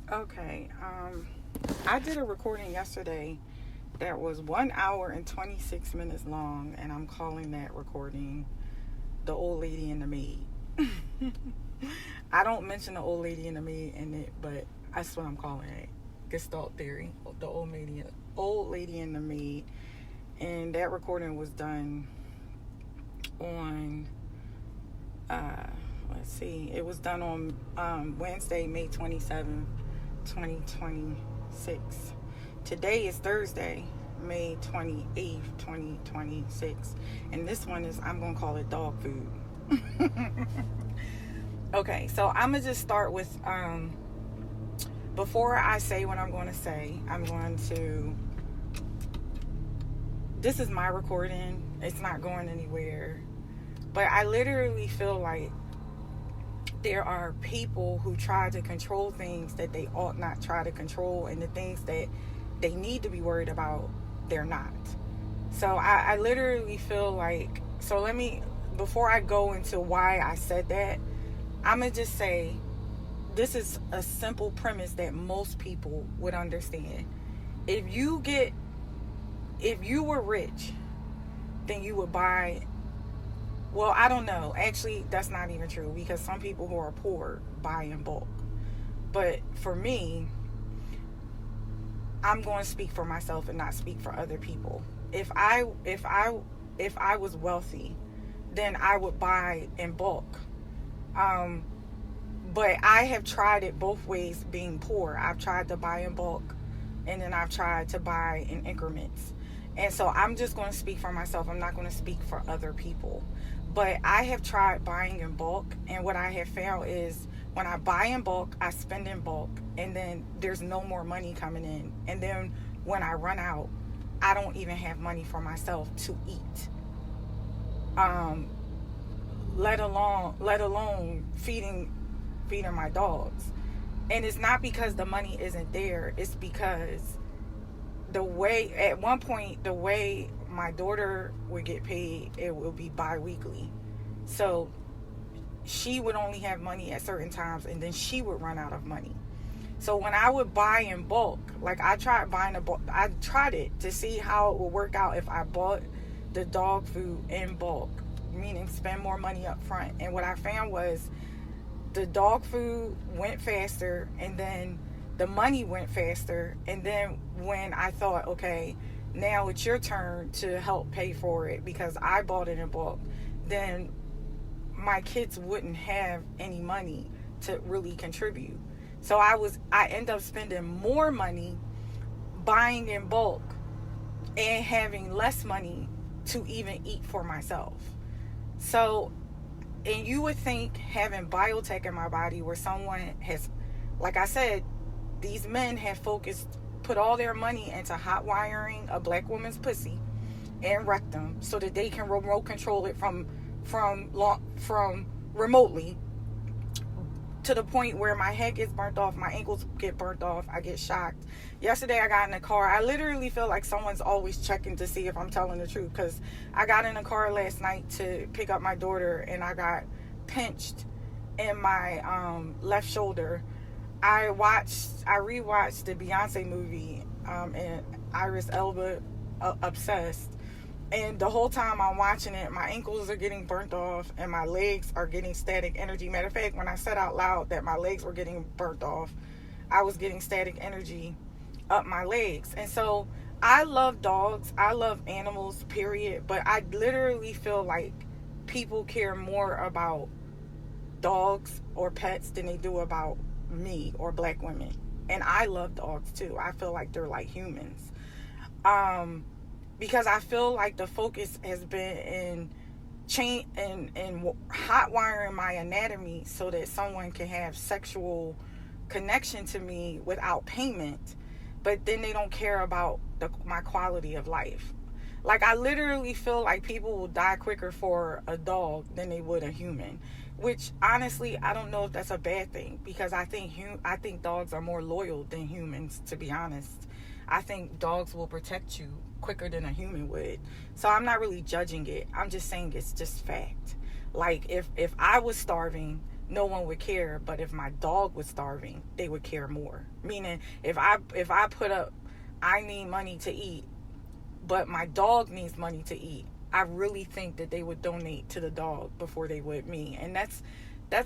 Okay. I did a recording yesterday that was 1 hour and 26 minutes long, and I'm calling that recording "The Old Lady and the Maid." I don't mention the old lady and the maid in it, but that's what I'm calling it. Gestalt theory, the old lady and the maid, and that recording was done on. Let's see, it was done on Wednesday, May 27th, 2026. Today is Thursday, May 28th, 2026, and this one is, I'm gonna call it dog food. Okay, so I'm gonna just start with before I say what I'm going to say, this is my recording, it's not going anywhere, but I literally feel like there are people who try to control things that they ought not try to control, and the things that they need to be worried about, they're not. So I literally feel like, before I go into why I said that, I'm going to just say, this is a simple premise that most people would understand. If you were rich, then you would buy, well, I don't know. Actually, that's not even true, because some people who are poor buy in bulk. But for me, I'm going to speak for myself and not speak for other people. If I was wealthy, then I would buy in bulk. But I have tried it both ways being poor. I've tried to buy in bulk, and then I've tried to buy in increments. And so I'm just going to speak for myself. I'm not going to speak for other people. But I have tried buying in bulk, and what I have found is when I buy in bulk, I spend in bulk, and then there's no more money coming in. And then when I run out, I don't even have money for myself to eat. Let alone feeding my dogs. And it's not because the money isn't there, it's because at one point the way my daughter would get paid, it would be bi-weekly. So she would only have money at certain times, and then she would run out of money. So when I would buy in bulk, like I tried it to see how it would work out if I bought the dog food in bulk, meaning spend more money up front. And what I found was the dog food went faster, and then the money went faster. And then when I thought, okay, now it's your turn to help pay for it because I bought it in bulk, then my kids wouldn't have any money to really contribute. So I end up spending more money buying in bulk and having less money to even eat for myself. So, and you would think having biotech in my body, where someone has, like I said, these men have put all their money into hot wiring a black woman's pussy and rectum so that they can remote control it from remotely, to the point where my head gets burnt off, my ankles get burnt off, I get shocked. Yesterday I got in the car. I literally feel like someone's always checking to see if I'm telling the truth, because I got in the car last night to pick up my daughter, and I got pinched in my left shoulder. I rewatched the Beyonce movie, and Idris Elba, Obsessed. And the whole time I'm watching it, my ankles are getting burnt off and my legs are getting static energy. Matter of fact, when I said out loud that my legs were getting burnt off, I was getting static energy up my legs. And so I love dogs. I love animals, period. But I literally feel like people care more about dogs or pets than they do about me or black women. And I love dogs too. I feel like they're like humans. Because I feel like the focus has been in hot wiring my anatomy so that someone can have sexual connection to me without payment, but then they don't care about my quality of life. Like, I literally feel like people will die quicker for a dog than they would a human, which honestly I don't know if that's a bad thing, because I think dogs are more loyal than humans, to be honest. I think dogs will protect you quicker than a human would. So I'm not really judging it. I'm just saying it's just fact. Like, if I was starving, no one would care. But if my dog was starving, they would care more. Meaning, if I put up, I need money to eat, but my dog needs money to eat, I really think that they would donate to the dog before they would me. And that's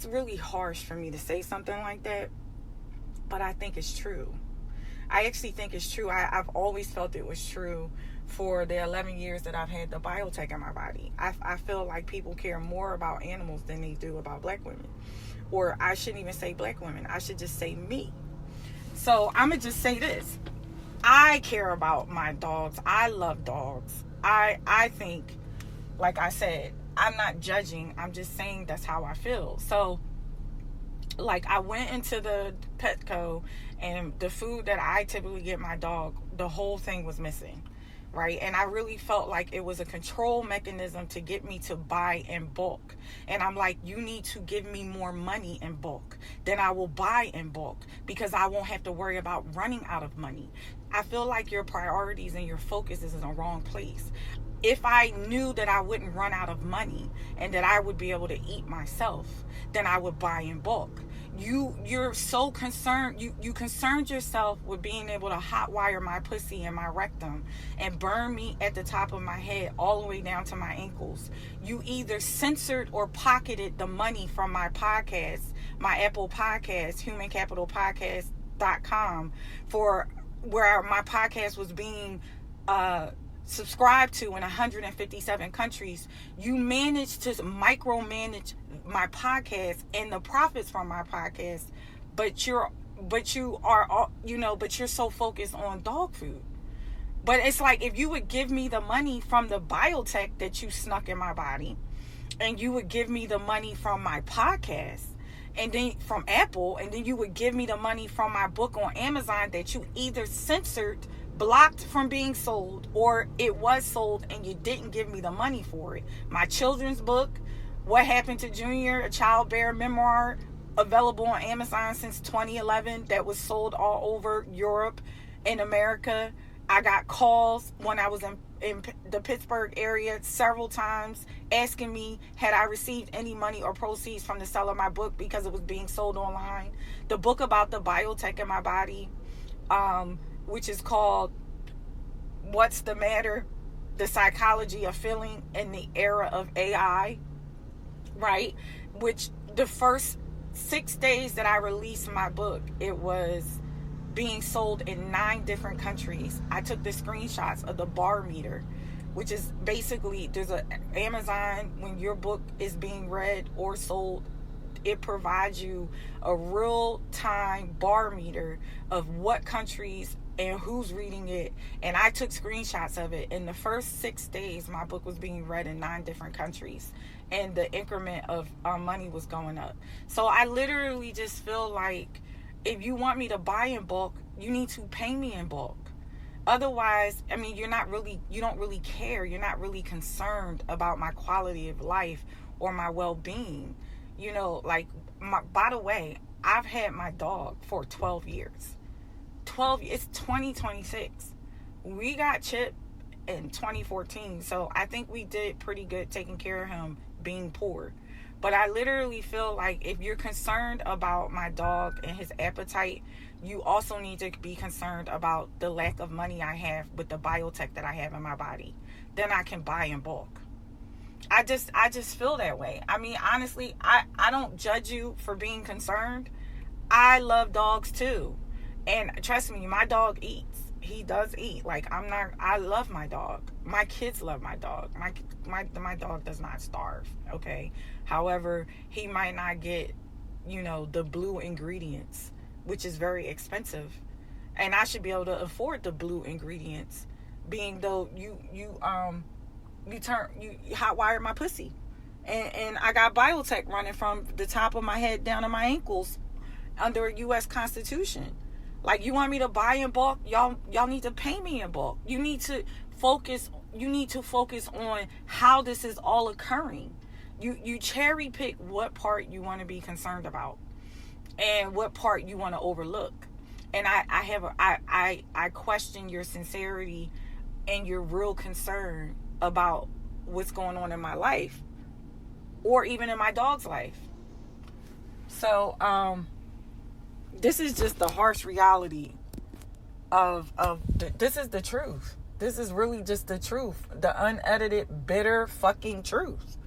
really harsh for me to say something like that, but I think it's true. I actually think it's true. I've always felt it was true for the 11 years that I've had the biotech in my body. I feel like people care more about animals than they do about black women. Or I shouldn't even say black women. I should just say me. So I'm going to just say this. I care about my dogs. I love dogs. I think, like I said, I'm not judging. I'm just saying that's how I feel. So, like, I went into the Petco, and the food that I typically get my dog, the whole thing was missing, right? And I really felt like it was a control mechanism to get me to buy in bulk. And I'm like, you need to give me more money in bulk. Then I will buy in bulk, because I won't have to worry about running out of money. I feel like your priorities and your focus is in the wrong place. If I knew that I wouldn't run out of money and that I would be able to eat myself, then I would buy in bulk. You're so concerned. You concerned yourself with being able to hotwire my pussy and my rectum and burn me at the top of my head all the way down to my ankles. You either censored or pocketed the money from my podcast, my Apple podcast, humancapitalpodcast.com, for where my podcast was being subscribed to in 157 countries. You managed to micromanage my podcast and the profits from my podcast, but you're so focused on dog food. But it's like, if you would give me the money from the biotech that you snuck in my body, and you would give me the money from my podcast, and then from Apple, and then you would give me the money from my book on Amazon that you either censored, blocked from being sold, or it was sold and you didn't give me the money for it. My children's book, What Happened to Junior, a child bear memoir, available on Amazon since 2011, that was sold all over Europe and America. I got calls when I was in the Pittsburgh area several times asking me, had I received any money or proceeds from the sale of my book, because it was being sold online. The book about the biotech in my body, which is called What's the Matter? The Psychology of Feeling in the Era of AI, right? Which the first 6 days that I released my book, it was being sold in 9 different countries. I took the screenshots of the bar meter, which is basically, there's a Amazon, when your book is being read or sold, it provides you a real-time bar meter of what countries and who's reading it. And I took screenshots of it. In the first 6 days, my book was being read in 9 different countries, and the increment of money was going up. So I literally just feel like, if you want me to buy in bulk, you need to pay me in bulk. Otherwise, I mean, you don't really care. You're not really concerned about my quality of life or my well-being. By the way, I've had my dog for 12 years. It's 2026. We got Chip in 2014. So I think we did pretty good taking care of him being poor. But I literally feel like, if you're concerned about my dog and his appetite, you also need to be concerned about the lack of money I have with the biotech that I have in my body. Then I can buy in bulk. I just feel that way. I mean, honestly, I don't judge you for being concerned. I love dogs too. And trust me, my dog eats. He does eat. I love my dog. My kids love my dog. My dog does not starve, okay? However, he might not get, the blue ingredients, which is very expensive. And I should be able to afford the blue ingredients, being though you hotwire my pussy. And I got biotech running from the top of my head down to my ankles under a U.S. Constitution. Like, you want me to buy in bulk? Y'all need to pay me in bulk. You need to focus on how this is all occurring. You cherry pick what part you want to be concerned about and what part you want to overlook. And I question your sincerity and your real concern about what's going on in my life, or even in my dog's life. So, this is just the harsh reality of this is the truth. This is really just the truth. The unedited, bitter fucking truth.